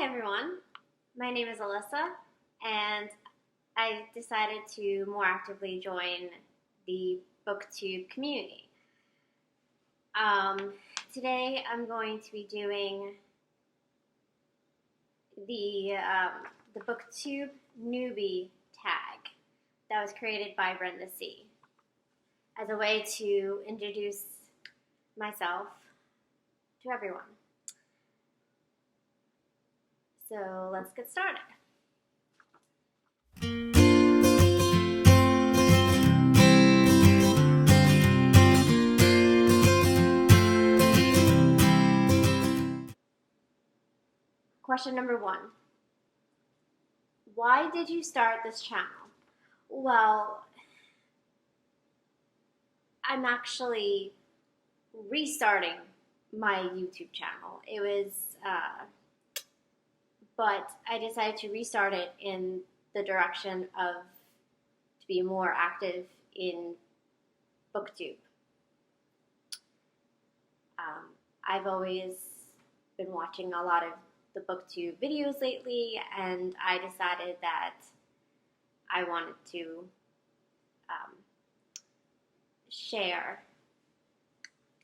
Hi everyone, my name is Alyssa and I decided to more actively join the Booktube community. Today I'm going to be doing the Booktube Newbie Tag that was created by Brenda C as a way to introduce myself to everyone. So let's get started. Question number 1. Why did you start this channel? Well, I'm actually restarting my YouTube channel. But I decided to restart it in the direction of to be more active in Booktube. I've always been watching a lot of the Booktube videos lately, and I decided that I wanted to share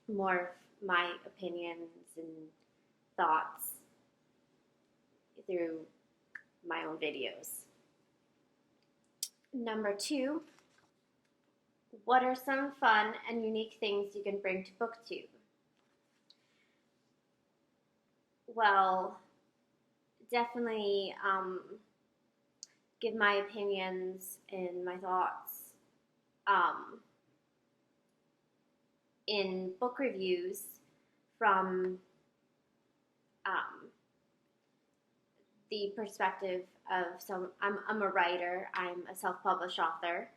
more of my opinions and thoughts through my own videos. Number 2, what are some fun and unique things you can bring to Booktube? Well, definitely give my opinions and my thoughts in book reviews from the perspective of I'm a writer, I'm a self-published author,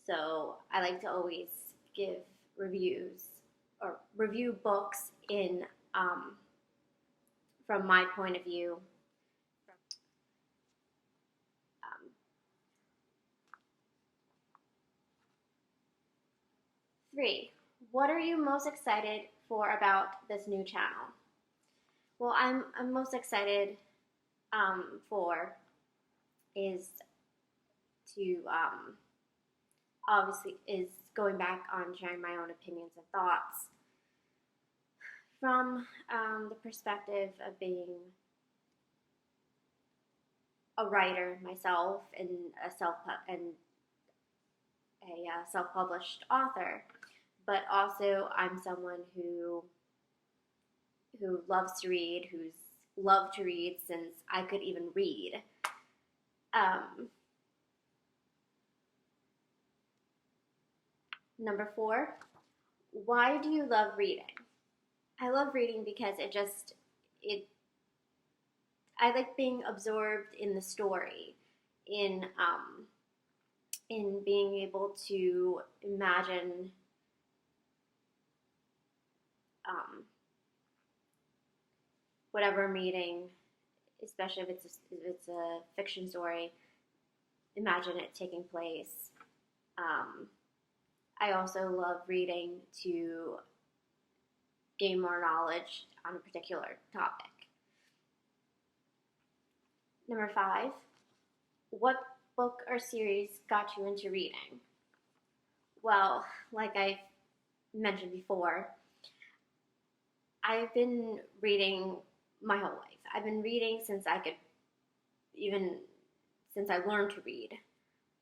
so I like to always give reviews or review books in from my point of view. 3, what are you most excited for about this new channel? Well, I'm most excited for is to obviously is going back on sharing my own opinions and thoughts from the perspective of being a writer myself and a self-published author, but also I'm someone who loves to read, who's loved to read since I could even read. Number 4, why do you love reading? I love reading because I like being absorbed in the story, in being able to imagine whatever I'm reading, especially if it's a fiction story, imagine it taking place. I also love reading to gain more knowledge on a particular topic. Number 5, what book or series got you into reading? Well, like I mentioned before, I've been reading my whole life. I've been reading since I learned to read.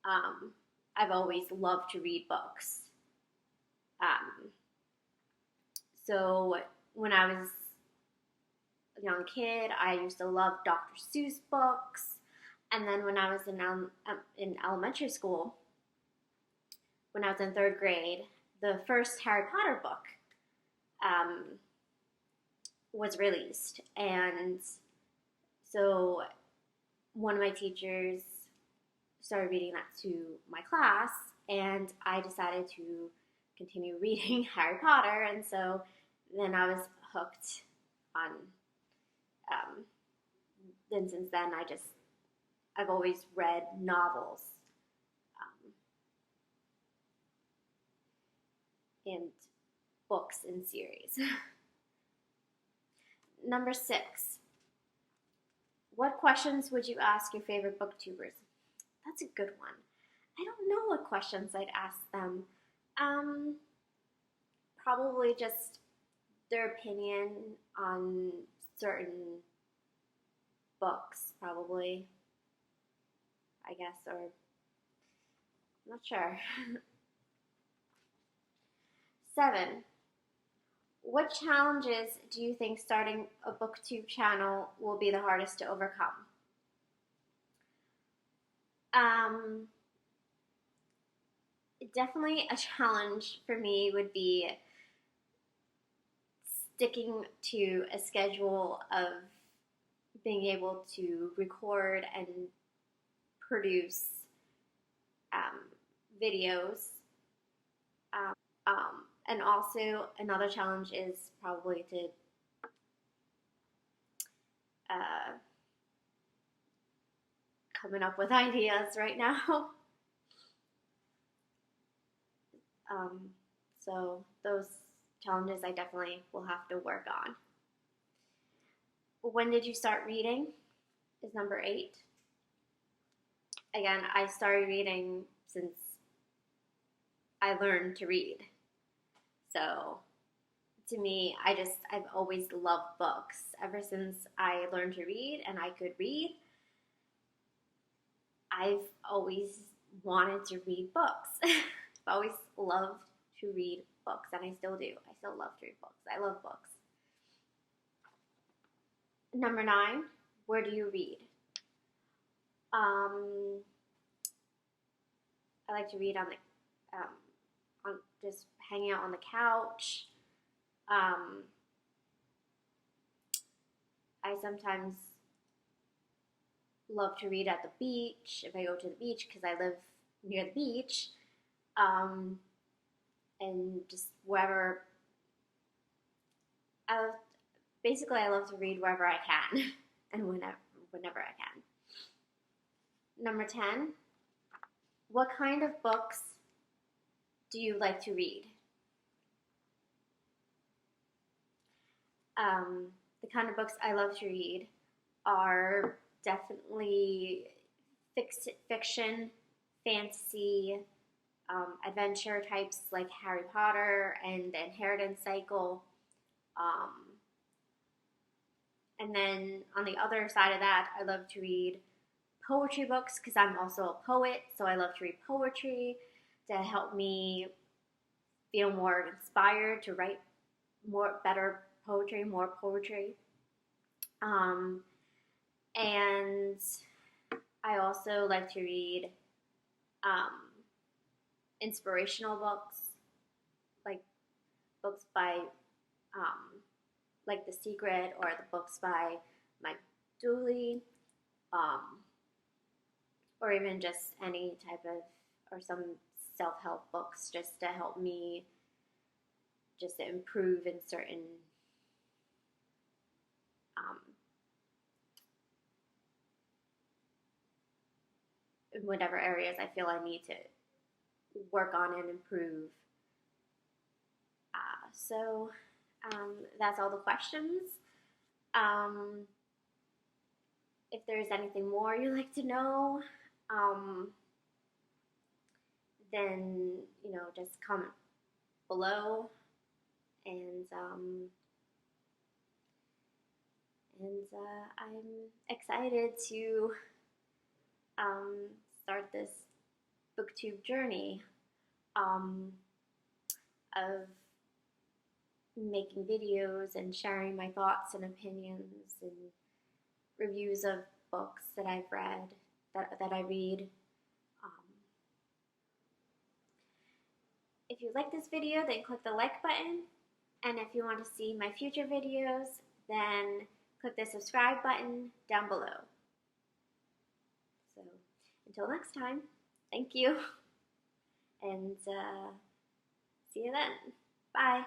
I've always loved to read books. So when I was a young kid, I used to love Dr. Seuss books. And then when I was in elementary school, when I was in 3rd grade, the first Harry Potter book was released. And so one of my teachers started reading that to my class, and I decided to continue reading Harry Potter, and so then I was hooked on, then since then I've always read novels and books in series. Number 6, What questions would you ask your favorite booktubers? That's a good one. I don't know what questions I'd ask them. Probably just their opinion on certain books, probably, I guess, or I'm not sure. 7. What challenges do you think starting a booktube channel will be the hardest to overcome? Definitely a challenge for me would be sticking to a schedule of being able to record and produce videos. And also another challenge is probably to coming up with ideas right now. So those challenges I definitely will have to work on. When did you start reading? Is number 8. Again, I started reading since I learned to read. So to me, I've always loved books. Ever since I learned to read and I could read, I've always wanted to read books. I've always loved to read books, and I still do. I still love to read books. I love books. Number 9, where do you read? I like to read on just hanging out on the couch. I sometimes love to read at the beach if I go to the beach because I live near the beach. And just wherever. Basically, I love to read wherever I can and whenever I can. Number 10, what kind of books do you like to read? The kind of books I love to read are definitely fiction, fantasy, adventure types like Harry Potter and the Inheritance Cycle. And then on the other side of that, I love to read poetry books because I'm also a poet, so I love to read poetry to help me feel more inspired to write better poetry, more poetry. And I also like to read inspirational books, like books by like The Secret, or the books by Mike Dooley, or even just any type of, or some self-help books just to help me just to improve in certain in whatever areas I feel I need to work on and improve. So that's all the questions. If there's anything more you'd like to know, then just comment below, and I'm excited to start this booktube journey of making videos and sharing my thoughts and opinions and reviews of books that I've read, that I read. If you like this video, then click the like button. And if you want to see my future videos, then click the subscribe button down below. So until next time, thank you. And see you then. Bye.